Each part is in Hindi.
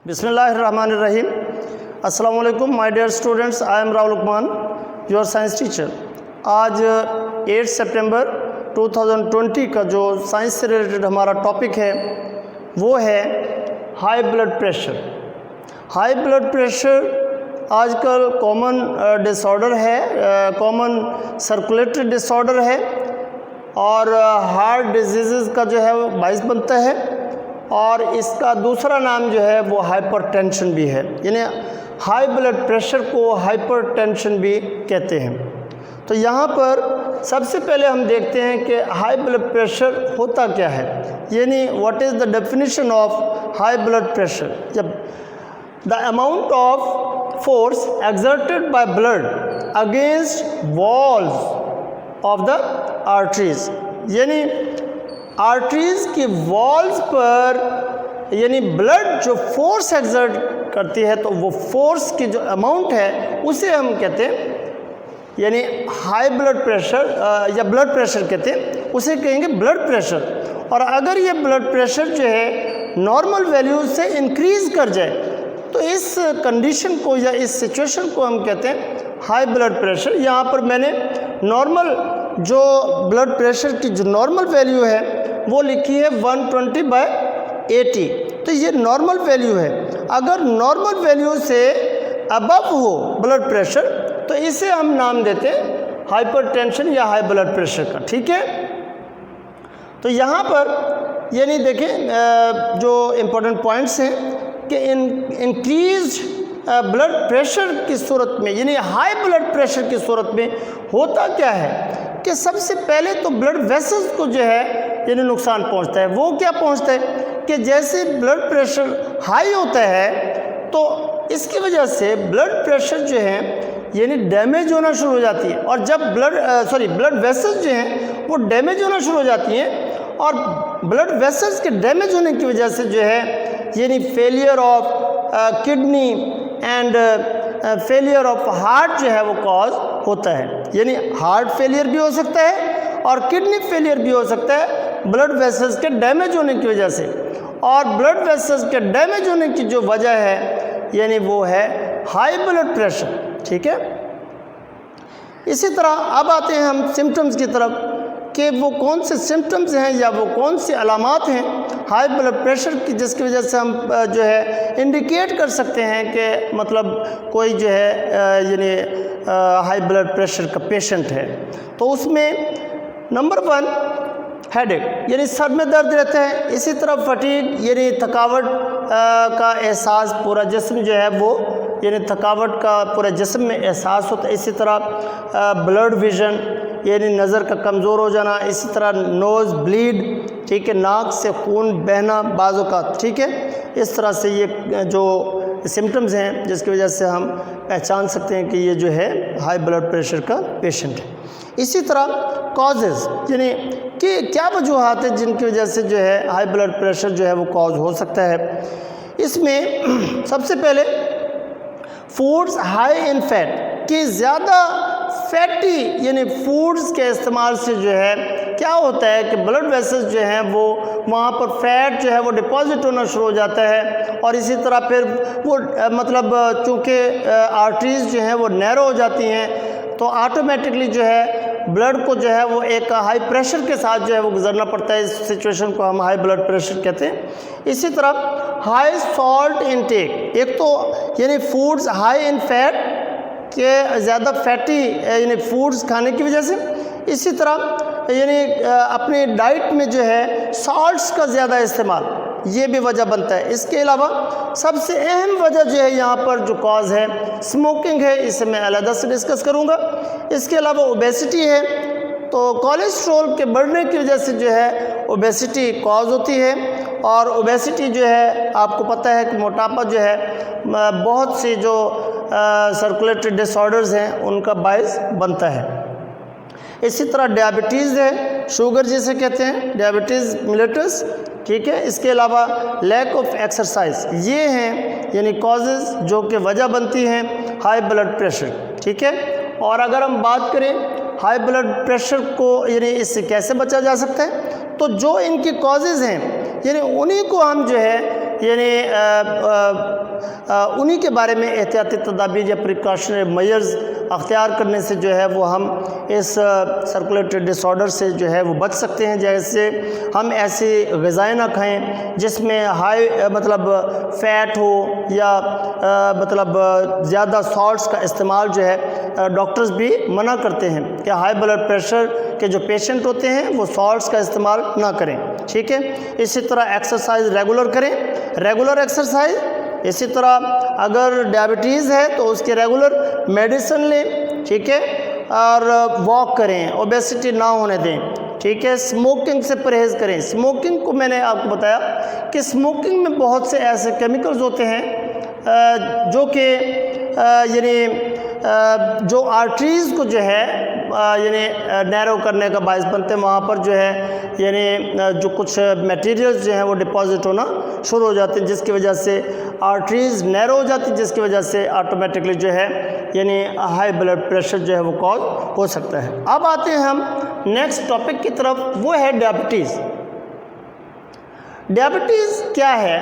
बिस्मिल्लाहिर्रहमानिर्रहीम। अस्सलाम वालेकुम my dear students, I am Rahul Luqman, your science teacher. आज 8 सितंबर 2020 का जो साइंस से रिलेटेड हमारा टॉपिक है वो है high blood pressure. High blood pressure आजकल कॉमन डिसऑर्डर है, कॉमन सर्कुलेटरी डिसऑर्डर है और हार्ट डिजीज़ का जो है वो बाइस बनता है और इसका दूसरा नाम जो है वो हाइपरटेंशन भी है, यानी हाई ब्लड प्रेशर को हाइपरटेंशन भी कहते हैं। तो यहाँ पर सबसे पहले हम देखते हैं कि हाई ब्लड प्रेशर होता क्या है, यानी what is the definition of high blood pressure. जब the amount of force exerted by blood against walls of the arteries, यानी आर्टरीज की वॉल्स पर यानी ब्लड जो फोर्स एक्सर्ट करती है, तो वो फोर्स की जो अमाउंट है उसे हम कहते हैं यानी हाई ब्लड प्रेशर या ब्लड प्रेशर कहते हैं, उसे कहेंगे ब्लड प्रेशर। और अगर ये ब्लड प्रेशर जो है नॉर्मल वैल्यू से इंक्रीज़ कर जाए तो इस कंडीशन को या इस सिचुएशन को हम कहते हैं हाई ब्लड प्रेशर। यहाँ पर मैंने नॉर्मल जो ब्लड प्रेशर की जो नॉर्मल वैल्यू है वो लिखी है 120/80, तो ये नॉर्मल वैल्यू है। अगर नॉर्मल वैल्यू से अबव हो ब्लड प्रेशर तो इसे हम नाम देते हैं हाइपरटेंशन या हाई ब्लड प्रेशर का, ठीक है। तो यहाँ पर यानी देखें जो इम्पोर्टेंट पॉइंट्स हैं कि इंक्रीज ब्लड प्रेशर की सूरत में यानी हाई ब्लड प्रेशर की सूरत में होता क्या है कि सबसे पहले तो ब्लड वेसल्स को जो है यानी नुकसान पहुंचता है। वो क्या पहुंचता है कि जैसे ब्लड प्रेशर हाई होता है तो इसकी वजह से ब्लड प्रेशर जो है यानी डैमेज होना शुरू हो जाती है, और जब ब्लड वेसल्स जो हैं वो डैमेज होना शुरू हो जाती हैं और ब्लड वेसल्स के डैमेज होने की वजह से जो है यानी failure of kidney and failure of heart जो है वो कॉज होता है, यानी हार्ट फेलियर भी हो सकता है और किडनी फेलियर भी हो सकता है ब्लड वेसल्स के डैमेज होने की वजह से। और ब्लड वेसल्स के डैमेज होने की जो वजह है यानी वो है हाई ब्लड प्रेशर, ठीक है। इसी तरह अब आते हैं हम सिम्टम्स की तरफ कि वो कौन से सिम्टम्स हैं या वो कौन सी अलामात हैं हाई ब्लड प्रेशर की जिसकी वजह से हम जो है इंडिकेट कर सकते हैं कि मतलब कोई जो है यानी हाई ब्लड प्रेशर का पेशेंट है। तो उसमें नंबर 1 हेडेक यानी सर में दर्द रहता है, इसी तरह फटीग यानी थकावट का एहसास पूरा जिस्म जो है वो यानी थकावट का पूरे जिस्म में एहसास होता है। इसी तरह ब्लड विजन यानी नज़र का कमज़ोर हो जाना, इसी तरह नोज़ ब्लीड, ठीक है, नाक से खून बहना बाज़ों का, ठीक है। इस तरह से ये जो सिम्टम्स हैं जिसकी वजह से हम पहचान सकते हैं कि ये जो है हाई ब्लड प्रेशर का पेशेंट है। इसी तरह कॉजेज़ यानी कि क्या वजूहात है जिनकी वजह से जो है हाई ब्लड प्रेशर जो है वो कॉज हो सकता है। इसमें सबसे पहले फूड्स हाई इन फैट कि ज़्यादा फैटी यानी फूड्स के इस्तेमाल से जो है क्या होता है कि ब्लड वेसल्स जो हैं वो वहाँ पर फैट जो है वो डिपॉजिट होना शुरू हो जाता है और इसी तरह फिर वो मतलब चूँकि आर्टरीज जो हैं वो नैरो हो जाती हैं तो ऑटोमेटिकली जो है ब्लड को जो है वो एक हाई प्रेशर के साथ जो है वो गुजरना पड़ता है। इस सिचुएशन को हम हाई ब्लड प्रेशर कहते हैं। इसी तरह हाई सॉल्ट इनटेक, एक तो यानी फूड्स हाई इन फैट के ज़्यादा फैटी यानी फूड्स खाने की वजह से, इसी तरह यानी अपनी डाइट में जो है सॉल्ट्स का ज़्यादा इस्तेमाल, ये भी वजह बनता है। इसके अलावा सबसे अहम वजह जो है यहाँ पर जो कॉज है स्मोकिंग है, इसे मैं अलग से डिस्कस करूँगा। इसके अलावा ओबेसिटी है, तो कोलेस्ट्रॉल के बढ़ने की वजह से जो है ओबेसिटी कॉज होती है और ओबेसिटी जो है आपको पता है कि मोटापा जो है बहुत सी जो सर्कुलेटरी डिसऑर्डर्स हैं उनका बायस बनता है। इसी तरह डायबिटीज़ है, शुगर जिसे कहते हैं डायबिटीज़ मिलेटस, ठीक है। इसके अलावा लैक ऑफ एक्सरसाइज, ये हैं यानी कॉजेज़ जो कि वजह बनती हैं हाई ब्लड प्रेशर, ठीक है। और अगर हम बात करें हाई ब्लड प्रेशर को यानी इससे कैसे बचा जा सकता है, तो जो इनकी कॉजेज़ हैं यानी उन्हीं को हम जो है यानी उन्हीं के बारे में एहतियाती तदाबीर या प्रिकॉशनरी मेजर्स अख्तियार करने से जो है वो हम इस सर्कुलेटरी डिसऑर्डर से जो है वो बच सकते हैं। जैसे हम ऐसी ग़िज़ाएँ ना खाएं जिसमें हाई मतलब फ़ैट हो या मतलब ज़्यादा सॉल्ट्स का इस्तेमाल जो है डॉक्टर्स भी मना करते हैं कि हाई ब्लड प्रेशर के जो पेशेंट होते हैं वो सॉल्ट्स का इस्तेमाल ना करें, ठीक है। इसी तरह एक्सरसाइज रेगुलर करें, रेगुलर एक्सरसाइज। इसी तरह अगर डायबिटीज़ है तो उसके रेगुलर मेडिसिन लें, ठीक है, और वॉक करें, ओबेसिटी ना होने दें, ठीक है। स्मोकिंग से परहेज़ करें। स्मोकिंग को मैंने आपको बताया कि स्मोकिंग में बहुत से ऐसे केमिकल्स होते हैं जो कि यानी जो आर्टरीज़ को जो है यानी नैरो करने का बायस बनते हैं। वहाँ पर जो है यानी जो कुछ मटेरियल्स जो हैं वो डिपॉजिट होना शुरू हो जाते हैं, जिसकी वजह से आर्टरीज़ नैरो हो जाती है, जिसकी वजह से ऑटोमेटिकली जो है यानी हाई ब्लड प्रेशर जो है वो कॉज हो सकता है। अब आते हैं हम नेक्स्ट टॉपिक की तरफ, वो है डायबिटीज़। डायबिटीज़ क्या है?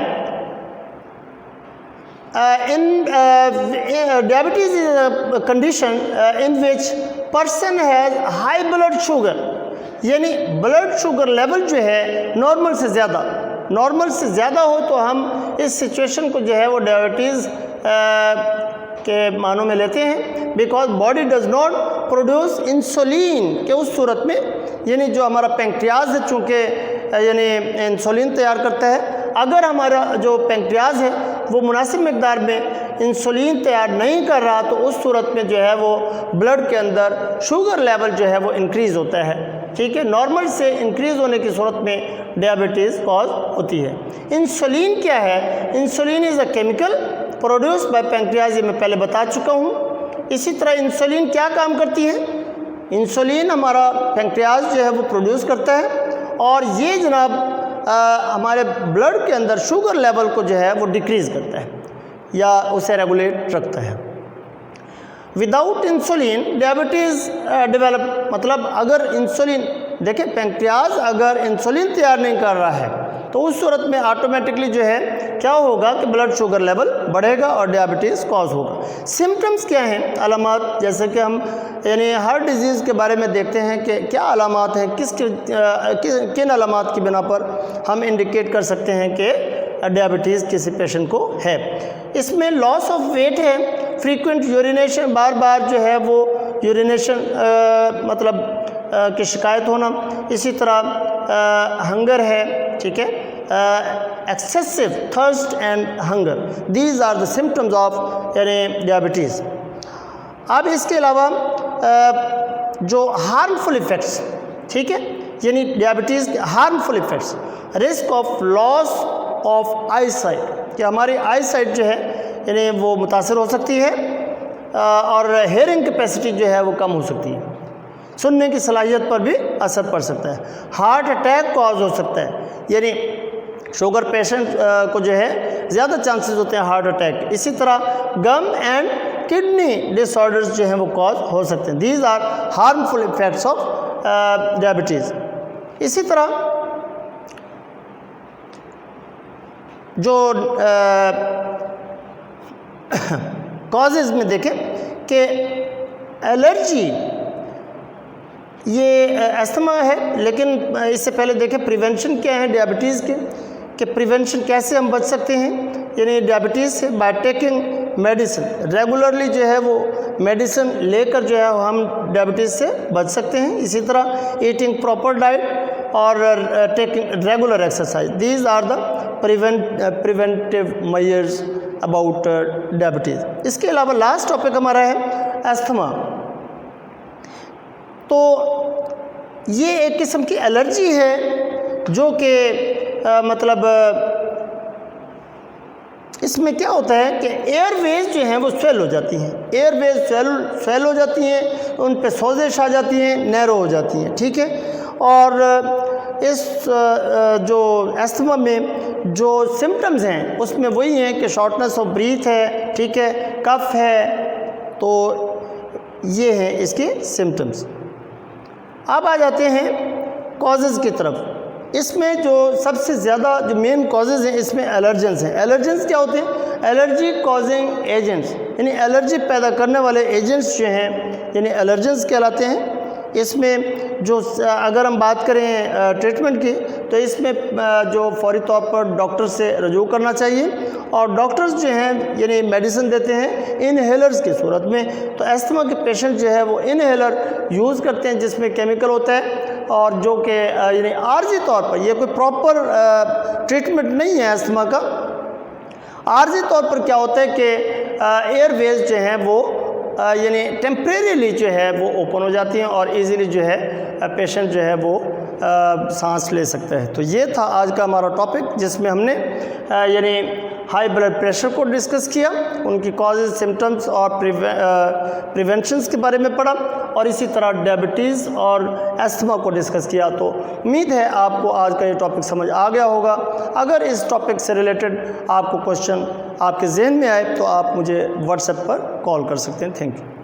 Diabetes is a condition in which person has high blood sugar, यानी ब्लड शुगर लेवल जो है नॉर्मल से ज़्यादा हो तो हम इस सिचुएशन को जो है वो डायबिटीज़ के मानों में लेते हैं। Because body does not produce insulin के उस सूरत में, यानी जो हमारा पेंक्रियाज है चूँकि यानी इंसुलिन तैयार करता है, अगर हमारा जो पेंक्रियाज है वो मुनासिब मकदार में इंसुलिन तैयार नहीं कर रहा तो उस सूरत में जो है वो ब्लड के अंदर शुगर लेवल जो है वो इंक्रीज़ होता है, ठीक है। नॉर्मल से इंक्रीज़ होने की सूरत में डायबिटीज़ कॉज होती है। इंसुलिन क्या है? Insulin is a chemical produce by pancreas, ये मैं पहले बता चुका हूँ। इसी तरह इंसुलिन क्या काम करती है? इंसुलिन हमारा पेंक्रियाज जो है वो प्रोड्यूस करता है और ये जनाब हमारे ब्लड के अंदर शुगर लेवल को जो है वो डिक्रीज़ करता है या उसे रेगुलेट रखता है। विदाउट इंसुलिन डायबिटीज़ डेवलप, मतलब अगर इंसुलिन देखें, पेंक्रियाज अगर इंसुलिन तैयार नहीं कर रहा है तो उस सूरत में ऑटोमेटिकली जो है क्या होगा कि ब्लड शुगर लेवल बढ़ेगा और डायबिटीज़ कॉज होगा। सिम्टम्स क्या हैं? अलामात, जैसे कि हम यानी हर डिज़ीज़ के बारे में देखते हैं कि क्या अलामात हैं, किन अलामात की बिना पर हम इंडिकेट कर सकते हैं कि डायबिटीज़ किसी पेशेंट को है। इसमें लॉस ऑफ वेट है, फ्रीक्वेंट यूरिनेशन, बार बार जो है वो यूरिनेशन मतलब की शिकायत होना। इसी तरह हंगर है, ठीक है, excessive thirst and hunger, these are the symptoms of यानी डायबिटीज़। अब इसके अलावा जो हार्मफुल इफ़ेक्ट्स, ठीक है, यानी डायबिटीज़ के harmful effects, risk of loss of I site, कि हमारी आई साइट जो है यानी वो मुतासर हो सकती है और हेयरिंग कैपेसिटी जो है वो कम हो सकती है, सुनने की सलाहियत पर भी असर पड़ सकता है। हार्ट अटैक कॉज हो सकता है, यानी शुगर पेशेंट को जो है ज़्यादा चांसेस होते हैं हार्ट अटैक। इसी तरह गम एंड किडनी डिसऑर्डर्स जो हैं वो कॉज हो सकते हैं। These are harmful effects of diabetes. इसी तरह जो कॉजेज़ में देखें कि एलर्जी, ये अस्थमा है, लेकिन इससे पहले देखें प्रिवेंशन क्या है डायबिटीज़ के, कि प्रिवेंशन कैसे हम बच सकते हैं यानी डायबिटीज़ से, बाय टेकिंग मेडिसिन। रेगुलरली जो है वो मेडिसिन लेकर जो है हम डायबिटीज़ से बच सकते हैं। इसी तरह ईटिंग प्रॉपर डाइट और taking regular exercise, these are the preventive measures about diabetes. इसके अलावा लास्ट टॉपिक हमारा है अस्थमा। तो ये एक किस्म की एलर्जी है जो कि मतलब इसमें क्या होता है कि एयरवेज जो हैं वो स्वेल हो जाती हैं, एयरवेज स्वेल हो जाती हैं, उन पे सोजिश आ जाती हैं, नैरो हो जाती हैं, ठीक है। और इस जो अस्थमा में जो सिम्टम्स हैं उसमें वही हैं कि शॉर्टनेस ऑफ ब्रीथ है, ठीक है, कफ है, तो ये हैं इसके सिम्टम्स। अब आ जाते हैं कॉजेज़ की तरफ इसमें जो सबसे ज़्यादा जो मेन कॉजेज़ हैं इसमें एलर्जेंस हैं। एलर्जेंस क्या होते हैं? एलर्जी कॉजिंग एजेंट्स, यानी एलर्जी पैदा करने वाले एजेंट्स जो हैं यानी एलर्जेंस कहलाते हैं। इसमें जो अगर हम बात करें ट्रीटमेंट की, तो इसमें जो फौरी तौर पर डॉक्टर से रजू करना चाहिए और डॉक्टर्स जो हैं यानी मेडिसिन देते हैं इनहेलर्स की सूरत में। तो अस्थमा के पेशेंट जो है वो इनहेलर यूज़ करते हैं जिसमें केमिकल होता है और जो कि यानी आर्जी तौर पर, ये कोई प्रॉपर ट्रीटमेंट नहीं है अस्थमा का। आर्जी तौर पर क्या होता है कि एयरवेज जो हैं वो यानी टेम्परेरीली जो है वो ओपन हो जाती हैं और इजीली जो है पेशेंट जो है वो सांस ले सकता है। तो ये था आज का हमारा टॉपिक जिसमें हमने यानी हाई ब्लड प्रेशर को डिस्कस किया, उनकी कॉजेज़, सिम्टम्स और प्रिवेंशंस के बारे में पढ़ा और इसी तरह डायबिटीज़ और अस्थमा को डिस्कस किया। तो उम्मीद है आपको आज का ये टॉपिक समझ आ गया होगा। अगर इस टॉपिक से रिलेटेड आपको क्वेश्चन आपके जहन में आए तो आप मुझे व्हाट्सएप पर कॉल कर सकते हैं। Thank you.